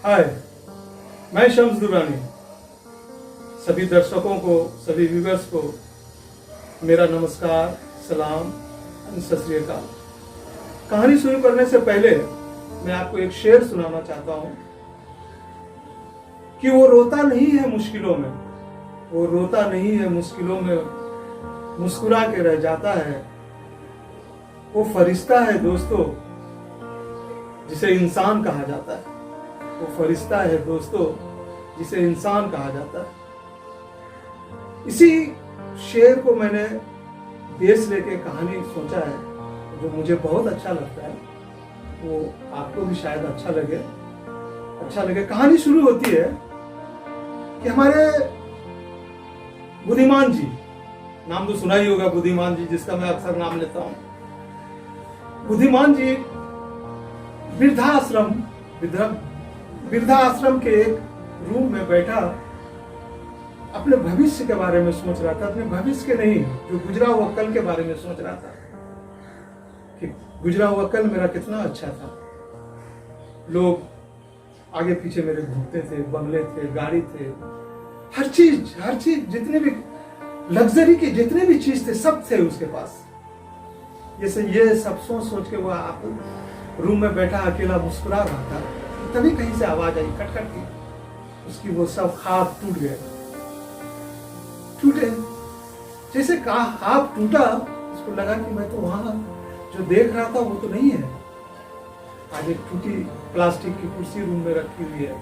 हाय, मैं शम्स दुरानी। सभी दर्शकों को, सभी व्यूअर्स को मेरा नमस्कार, सलाम, सत श्री अकाल। कहानी शुरू करने से पहले मैं आपको एक शेर सुनाना चाहता हूं कि वो रोता नहीं है मुश्किलों में, वो रोता नहीं है मुश्किलों में, मुस्कुरा के रह जाता है। वो फरिश्ता है दोस्तों जिसे इंसान कहा जाता है। वो फरिश्ता है दोस्तों जिसे इंसान कहा जाता है। इसी शेर को मैंने बेस लेके कहानी सोचा है जो मुझे बहुत अच्छा लगता है, वो आपको भी शायद अच्छा लगे। कहानी शुरू होती है कि हमारे बुद्धिमान जी, नाम तो सुना ही होगा बुद्धिमान जी, जिसका मैं अक्सर नाम लेता हूं। बुद्धिमान जी वृद्धाश्रम के एक रूम में बैठा अपने भविष्य के बारे में सोच रहा था। अपने भविष्य के नहीं, जो गुजरा हुआ कल के बारे में सोच रहा था कि गुजरा हुआ कल मेरा कितना अच्छा था। लोग आगे पीछे मेरे घूमते थे, बंगले थे, गाड़ी थे, हर चीज जितने भी लग्जरी के जितने भी चीज थे सब थे उसके पास। ये सब सोच के वो आप रूम में बैठा अकेला मुस्कुरा रहा था। तभी कहीं से आवाज आई खटखट की। उसकी वो सब ख्वाब टूटे। जैसे ख्वाब टूटा, उसको लगा कि मैं तो वहां जो देख रहा था वो तो नहीं है। आज एक टूटी प्लास्टिक की कुर्सी रूम में रखी हुई है।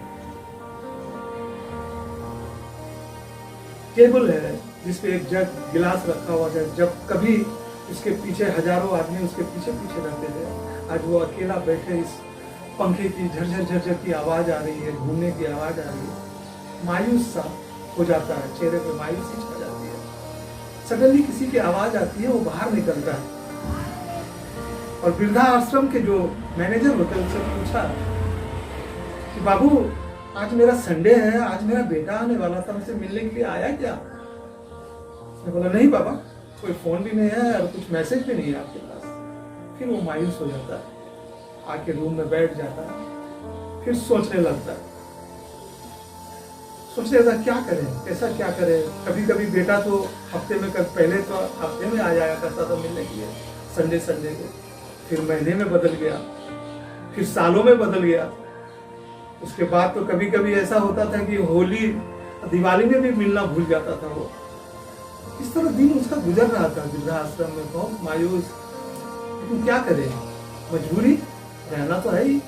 टेबल है जिसपे एक जग गिलास रखा हुआ है। जब कभी उसके पीछे हजारों आदमी उसके पीछे रहते थे, आज वो अकेला बैठे, इस पंखे की झरझर की आवाज आ रही है, घूमने की आवाज आ रही है। मायूस सा हो जाता है, चेहरे पे मायूसी छा जाती है। सडनली किसी की आवाज आती है, वो बाहर निकलता है और वृद्धाश्रम के जो मैनेजर होते हैं उनसे पूछा कि बाबू, आज मेरा संडे है, आज मेरा बेटा आने वाला था, मुझसे मिलने के लिए आया क्या? उसने बोला नहीं बाबा, कोई फोन भी नहीं है और कुछ मैसेज भी नहीं है आपके पास। फिर वो मायूस हो जाता है, आके रूम में बैठ जाता है, फिर सोचने लगता है क्या करें, कैसा क्या करें। कभी कभी बेटा तो हफ्ते में, पहले तो हफ्ते में आ जाया करता था मिलने के लिए, संडे के, फिर महीने में बदल गया, फिर सालों में बदल गया। उसके बाद तो कभी कभी ऐसा होता था कि होली दिवाली में भी मिलना भूल जाता था वो। इस तरह दिन उसका गुजर रहा था वृद्धाश्रम में, बहुत मायूस। लेकिन क्या करे, मजबूरी, रहना तो है ही,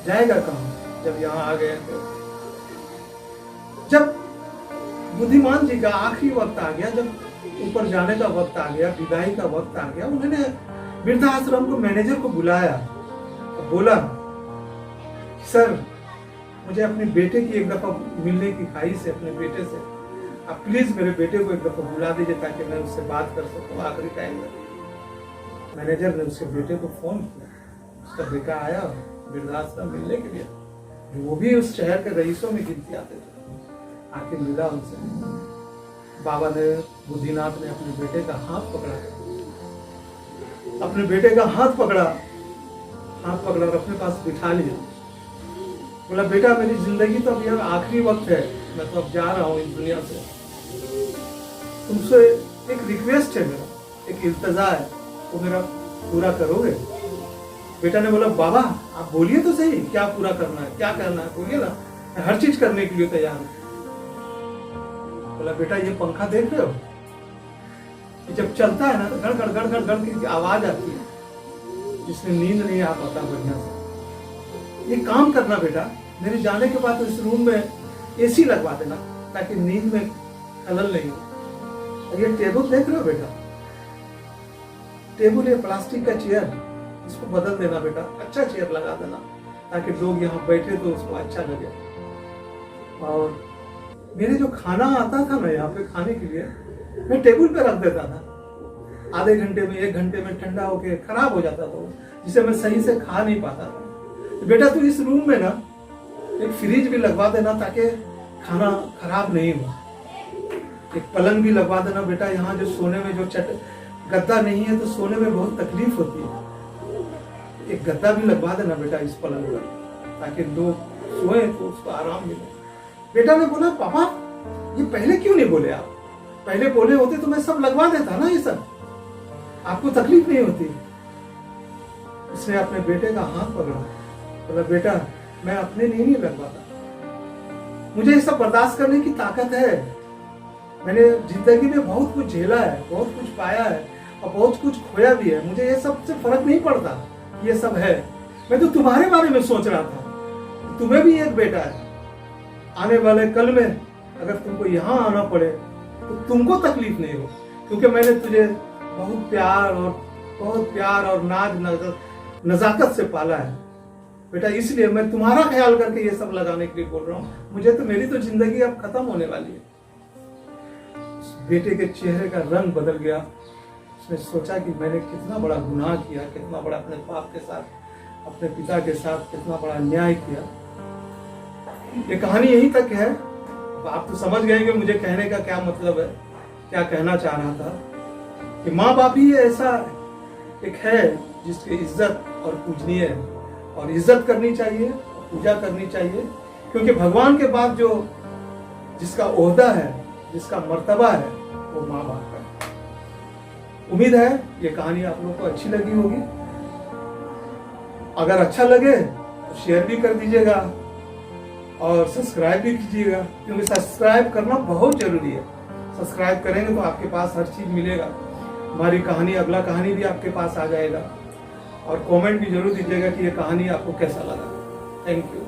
जाएगा कहाँ जब यहाँ आ गए। तो जब बुद्धिमान जी का आखिरी वक्त आ गया, जब ऊपर जाने का वक्त आ गया, विदाई का वक्त आ गया, उन्होंने वृद्धाश्रम को मैनेजर को बुलाया और बोला, सर मुझे अपने बेटे की एक दफा मिलने की ख्वाहिश है, अपने बेटे से। आप प्लीज मेरे बेटे को एक दफा बुला दीजिए ताकि मैं उससे बात कर सकूं आखिरी टाइम में। मैनेजर ने उसके बेटे को फोन किया, उसका बेटा आया वृद्धाश्रम मिलने के लिए, वो भी उस शहर के रईसों में गिनती आते थे। आके मिला उनसे। बाबा ने, बुद्धिनाथ ने अपने बेटे का हाथ पकड़ा और अपने पास बिठा लिया। बोला, बेटा मेरी जिंदगी तो अब यह आखिरी वक्त है, मैं तो अब जा रहा हूं इस दुनिया से। तुमसे एक रिक्वेस्ट है मेरा, एक इल्तजा है, वो मेरा पूरा करोगे? बेटा ने बोला, बाबा आप बोलिए तो सही, क्या पूरा करना है, क्या करना है, बोलिए ना, मैं हर चीज करने के लिए तैयार हूं। बोला, बेटा ये पंखा देख रहे हो, ये जब चलता है ना तो गड़ की आवाज आती है, जिसमें नींद नहीं आ पाता बढ़िया से। ये काम करना बेटा, मेरे जाने के बाद इस रूम में एसी लगवा देना ताकि नींद में खलल नहीं हो। ये टेबल देख रहे हो बेटा, टेबल ये प्लास्टिक का चेयर, इसको बदल देना बेटा, अच्छा चेयर लगा देना ताकि लोग यहाँ बैठे तो उसको अच्छा लगे। और मेरे जो खाना आता था ना यहाँ पे खाने के लिए, मैं टेबल पे रख देता था। आधे घंटे में, 1 घंटे में ठंडा होके खराब हो जाता था, जिसे मैं सही से खा नहीं पाता था। बेटा तू इस रूम में ना एक फ्रिज भी लगवा देना ताकि खाना खराब नहीं हो। एक पलंग भी लगवा देना बेटा, यहाँ जो सोने में जो गद्दा नहीं है तो सोने में बहुत तकलीफ होती है। एक गद्दा भी लगवा देना बेटा इस पलंग पर ताकि लोग सोए तो उसको आराम मिले। बेटा ने बोला पापा ये पहले क्यों नहीं बोले आप, पहले बोले होते तो मैं सब लगवा देता ना, ये सब आपको तकलीफ नहीं होती। उसने अपने बेटे का हाथ पकड़ा, बोला बेटा मैं अपने लिए नहीं लगवाता, मुझे ये सब बर्दाश्त करने की ताकत है, मैंने जिंदगी में बहुत कुछ झेला है, बहुत कुछ पाया है और बहुत कुछ खोया भी है, मुझे ये सब से फर्क नहीं पड़ता, ये सब है। मैं तो तुम्हारे बारे में सोच रहा था, तुम्हें भी एक बेटा है, आने वाले कल में अगर तुमको यहाँ आना पड़े तो तुमको तकलीफ नहीं हो, क्योंकि मैंने तुझे बहुत प्यार और नजाकत से पाला है बेटा, इसलिए मैं तुम्हारा ख्याल करके ये सब लगाने के लिए बोल रहा हूँ। मुझे तो, मेरी तो जिंदगी अब खत्म होने वाली है। बेटे के चेहरे का रंग बदल गया। उसने सोचा कि मैंने कितना बड़ा गुनाह किया, कितना बड़ा अपने बाप के साथ, अपने पिता के साथ कितना बड़ा अन्याय किया। ये कहानी यहीं तक है। आप तो समझ गए कि मुझे कहने का क्या मतलब है, क्या कहना चाह रहा था कि माँ बाप ही ऐसा एक है जिसकी इज्जत और पूजनीय है, और इज्जत करनी चाहिए, पूजा करनी चाहिए, क्योंकि भगवान के बाद जो जिसका ओहदा है, जिसका मर्तबा है, वो माँ बाप का है। उम्मीद है ये कहानी आप लोगों को अच्छी लगी होगी। अगर अच्छा लगे तो शेयर भी कर दीजिएगा और सब्सक्राइब भी कीजिएगा, क्योंकि सब्सक्राइब करना बहुत जरूरी है। सब्सक्राइब करेंगे तो आपके पास हर चीज मिलेगा, हमारी कहानी, अगला कहानी भी आपके पास आ जाएगा। और कमेंट भी जरूर दीजिएगा कि ये कहानी आपको कैसा लगा। Thank you.